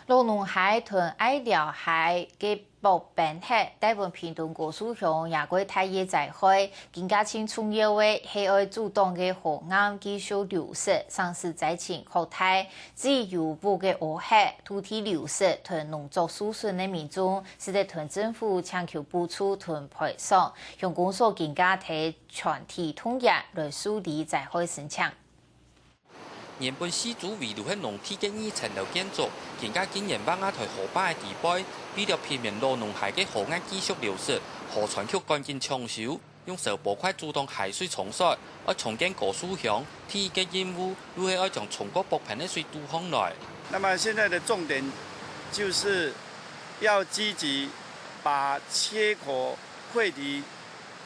罗农海屯爱寮海嘅北边海，大部分屏东高速乡也过太热在海，更加清重要嘅係愛主動嘅河岸繼續流失，喪失災情擴大。至於油布嘅烏海土地流失同農作輸損嘅民眾，使得屯政府請求補助同賠償，向公所更加提全體統一來處理在海申請。原本四周圍都係農地嘅2層樓建築，更加竟然把亞台河壩嘅地背，為了避免羅農海嘅河岸繼續流失，河川區趕緊搶修，用手波塊主動海水沖刷，要重建高速鄉，第一個任務如何要將從過北平嘅水渡上來。那麼現在的重點就是要積極把切口匯離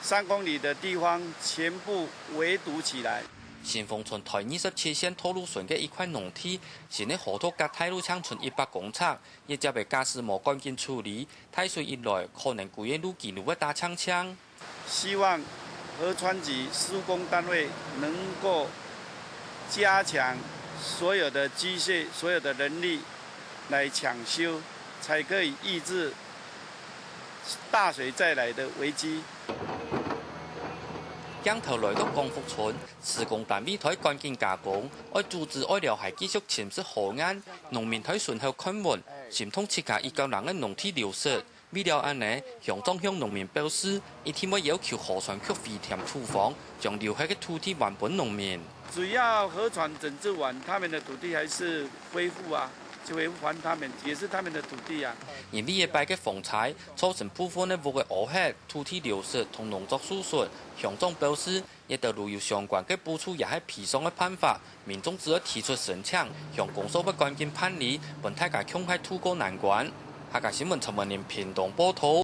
3公里的地方全部圍堵起來。新豐村台27線土路線嘅一塊農地，現喺河套隔太路長存100公尺，亦就被駕駛無趕緊處理，太水一來，可能規個路基路會打槍槍。希望河川局施工單位能夠加強所有的機械、所有的人力來搶修，才可以抑制大水再來的危機。鏡頭來到光復村，施工單位台趕緊加工，要阻止愛寮海繼續侵蝕河岸，農民台順後看門，心痛切下1個人嘅農地流失。為了安尼，鄉長向農民表示，一定會要求河川局回填土方，將留下嘅土地還本農民。只要河川整治完，他們的土地還是恢復啊。就會還他們，也是他們的土地啊。因為一擺嘅風災，造成部分嘅屋嘅烏海、土地流失同農作輸損。鄉長表示，亦都如有相關嘅補助也係賠償嘅辦法，民眾只要提出申請，向公所會趕緊辦理，本大家恐嚇渡過難關。下個新聞陳文年屏東報道。